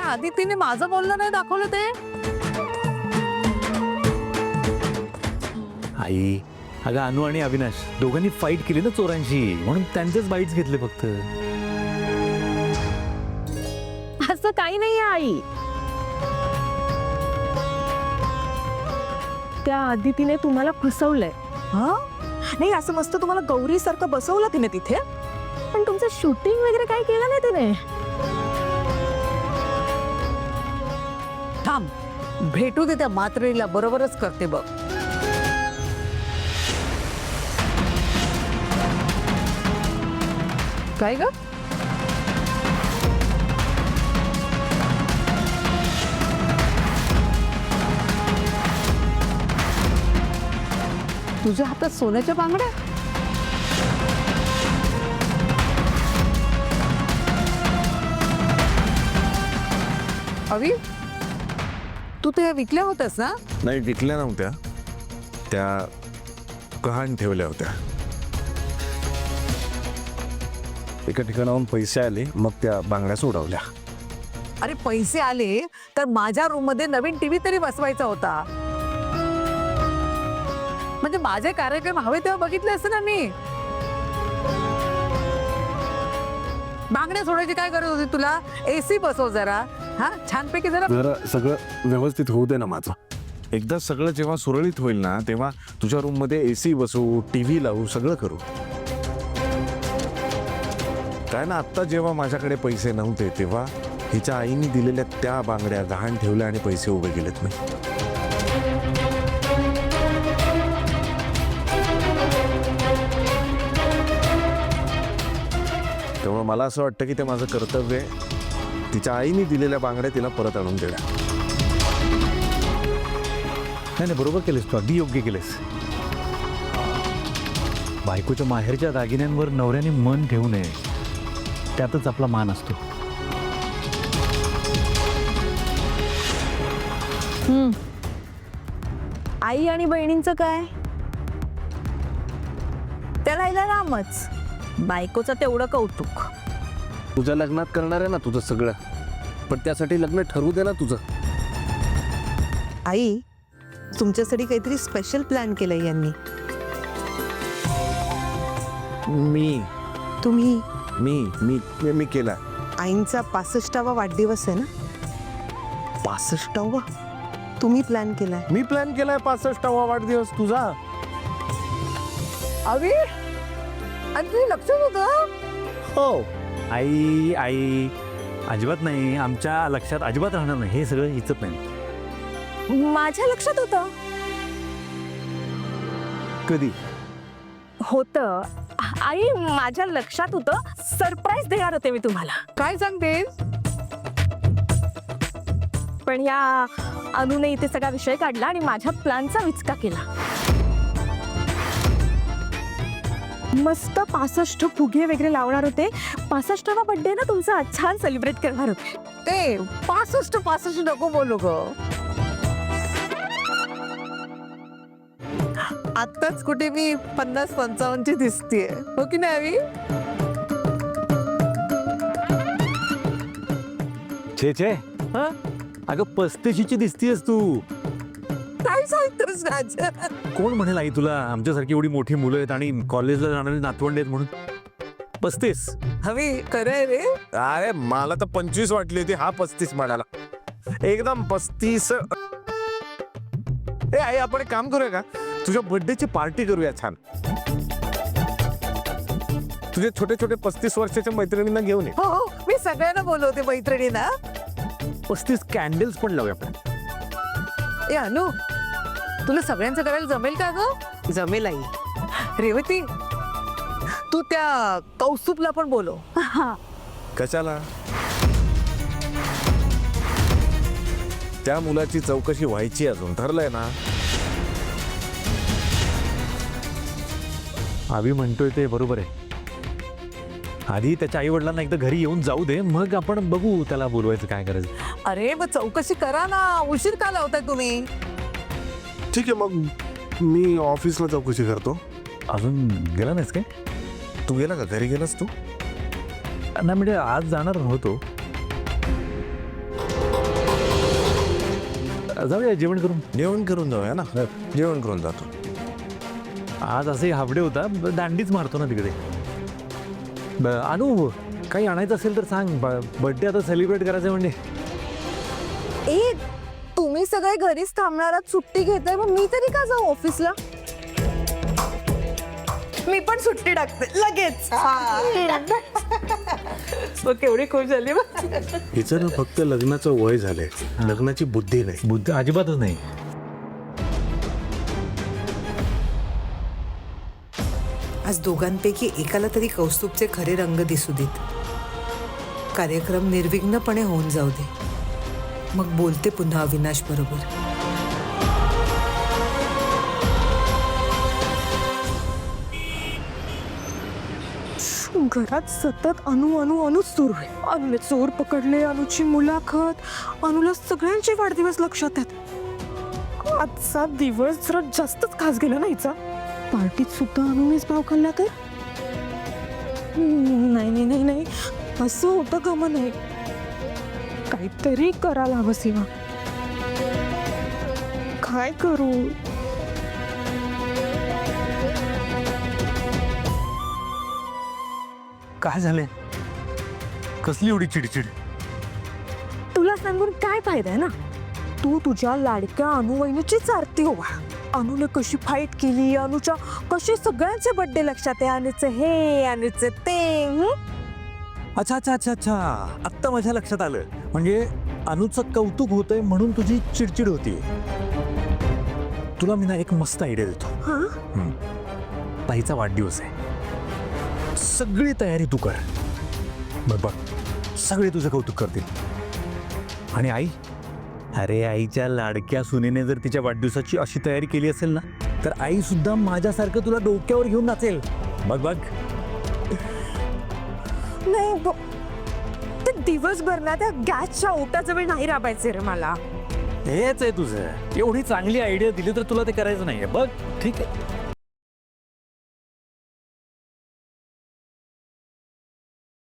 आदितीने माझं बोलणं नाही दाखवलं ते. आई, अगं अनु आणि अविनाश दोघांनी फाईट केली ना चोरांशी, म्हणून त्यांचेच बाईट्स घेतले फक्त. असं काही नाहीये आई. त्या आदितीने तुम्हाला फसवलंय. हा नाही, असं मस्त तुम्हाला गौरी सारखं बसवलं तिने तिथे. पण तुमचं शूटिंग वगैरे काही केलं नाही तिने. थांब, भेटू दे त्या मात्रेला, बरोबरच करते बघ. काय ग? तुझ्या हातात सोन्याच्या बांगड्या? अवी, तू ते विकल्या होत्यास ना? नाही, विकल्या नव्हत्या, त्या गहाण ठेवल्या होत्या. एका ठिकाणाहून पैसे आले, मग त्या बांगड्या सोडवल्या. अरे पैसे आले तर माझ्या रूम मध्ये नवीन टीव्ही तरी बसवायचा होता. म्हणजे माझे कार्यक्रम हवे तेव्हा बघितले असते ना मी. बांगड्या सोडायची काय गरज होती तुला? एसी बसव जरा, हा छानपैकी जरा. जरा सगळं व्यवस्थित होऊ दे ना माझं. एकदा सगळं जेव्हा सुरळीत होईल ना, तेव्हा तुझ्या रूम मध्ये एसी बसवू, टीव्ही लावू, सगळं करू. काय ना, आत्ता जेव्हा माझ्याकडे पैसे नव्हते तेव्हा हिच्या आईने दिलेल्या त्या बांगड्या गहाण ठेवल्या आणि पैसे उभे केलेत मी. त्यामुळे मला असं वाटतं की ते माझं कर्तव्य आहे, तिच्या आईने दिलेल्या बांगड्या तिला परत आणून देण्या. नाही, बरोबर केलेस तू, अगदी योग्य केलेस. बायकोच्या माहेरच्या दागिन्यांवर नवऱ्याने मन ठेवू नये, त्यातच आपला मान असतो. आई आणि बहिणींचं काय? त्याला हिला रामच, बायकोचं तेवढं कौतुक. तुझ्या लग्नात करणार आहे ना तुझं सगळं, पण त्यासाठी लग्न ठरवू दे ना तुझं. आई, तुमच्यासाठी काहीतरी स्पेशल प्लॅन केलंय यांनी. मी तुम्ही मी मी मी केला. आईंचा 65वा वाढदिवस आहे ना? 65वा? तुम्ही प्लॅन केलाय. मी प्लॅन केलाय 65वा वाढदिवस तुझा. अवी, आणि तुझं लक्षच होतं? हो. आई आई अजिबात नाही, आमच्या लक्षात अजिबात राहणार नाही. हे सगळं हिचं नाही. माझ्या लक्षात होतं. कधी? होतं आई, माझ्या लक्षात होतं. सरप्राईज देणार होते मी तुम्हाला. काय सांगतेस? पण या अनुने इथे सगळा विषय काढला आणि माझ्या प्लॅनचा विचका केला. मस्त 65 फुगे वगैरे लावणार होते. 65वा बर्थडे ना तुमचा, छान सेलिब्रेट करणार होते. ते 65 नको बोलू ग. आत्ताच कुठे मी 50-55 दिसतीये, हो की नाही अवी? छे हं? अगं 35ची दिसतीयस तू. काय सांगतोस राजा? कोण म्हणेल आई तुला आमच्यासारखी एवढी मोठी मुलं आहेत आणि कॉलेजला जाणारी नातवंड आहेत म्हणून? 35. हवी खरंय रे. अरे मला तर 25 वाटली होती, हा 35 म्हणाला. एकदम 35. ए आई, आपण एक काम करूया का, तुझ्या बर्थडेची पार्टी करूया छान. तुझे छोटे छोटे 35 वर्षाच्या मैत्रिणींना घेऊन ये. हो, मी सगळ्यांना बोलवते मैत्रिणींना. 35 कॅन्डल्स पण लावूया आपण. ए अनु, तुला सगळ्यांचं करायला जमेल का ग? जमेल आई. रेवती, तू त्या कौस्तुभला पण बोलव. कशाला? त्या मुलाची चौकशी व्हायची, अजून ठरलंय ना? आम्ही म्हणतोय ते बरोबर आहे. आधी त्याच्या आई वडिलांना एकदा घरी येऊन जाऊ दे, मग आपण बघू त्याला बोलवायचं काय करायचं. अरे मग चौकशी करा ना, उशीर का लावताय तुम्ही? ठीक आहे, मग मी ऑफिसला चौकशी करतो. अजून गेला नाहीस काय? तू गेला का? घरी गेलास तू? नाही म्हणजे आज जाणार होतो. जाऊया जेवण करून. जेवण करून जाऊया ना, जेवण करून जातो. आज असे हाफडे होता, दांडीच मारतो ना तिकडे. अनु, काही आणायचं असेल तर सांग. बर्थडे आता सेलिब्रेट करायचं म्हणजे. ए तुम्ही सगळे घरीच थांबणार आहात, सुट्टी घेताय, मग मी तरी का जाऊ ऑफिसला? मी पण सुट्टी टाकते लगेच. केवढी खुश झाली बघ. हिचं ना फक्त लग्नाचं वय झालंय, लग्नाची बुद्धी नाही. बुद्ध अजिबातच नाही. आज दोघांपैकी एकाला तरी कौस्तुभचे खरे रंग दिसू देत. कार्यक्रम निर्विघ्नपणे होऊन जाऊ दे. मग बोलते पुन्हा अविनाश बरोबर. घरात सतत अनु अनु अनुच सुरू आहे. अनुने चोर पकडले, अनुची मुलाखत, अनुला सगळ्यांचे वाढदिवस लक्षात आहेत. आजचा दिवस जरा जास्तच खास गेला ना हिचा. पार्टीत सुद्धा अनुनेच भाव खाल्ला तर नाही नाही नाही नाही, असं होतं का मग? नाही, काहीतरी करायला हवं सीमा. काय करू? काय झालंय? कसली एवढी चिडचिड? तुला सांगून काय फायदा आहे ना. तू तुझ्या लाडक्या अनुवहिनीचीच आरती हो. अनुने कशी फाईट केली, अनुच्या कसे सगळ्यांचे बर्थडे लक्षात आहे, अनुचे हे अनुचे ते. अच्छा अच्छा अच्छा अच्छा, आत्ता माझ्या लक्षात आलं. म्हणजे अनुचं कौतुक होतंय म्हणून तुझी चिडचिड होती. तुला मी ना एक मस्त आयडिया देतो. हा, ताईचा वाढदिवस आहे, सगळी तयारी तू कर. बघ, सगळे तुझं कौतुक करतील. आणि आई, अरे आईच्या लाडक्या सुनेने जर तिच्या वाढदिवसाची अशी तयारी केली असेल ना, तर आई सुद्धा माझ्यासारखं तुला डोक्यावर घेऊन नाचेल. बघ बघ. नाही ते दिवसभर ना त्या गॅसच्या ओटाजवळ नाही राबायचे रे मला. हेच आहे तुझं. एवढी चांगली आयडिया दिली तर तुला ते करायचं नाहीये. बघ, ठीक आहे.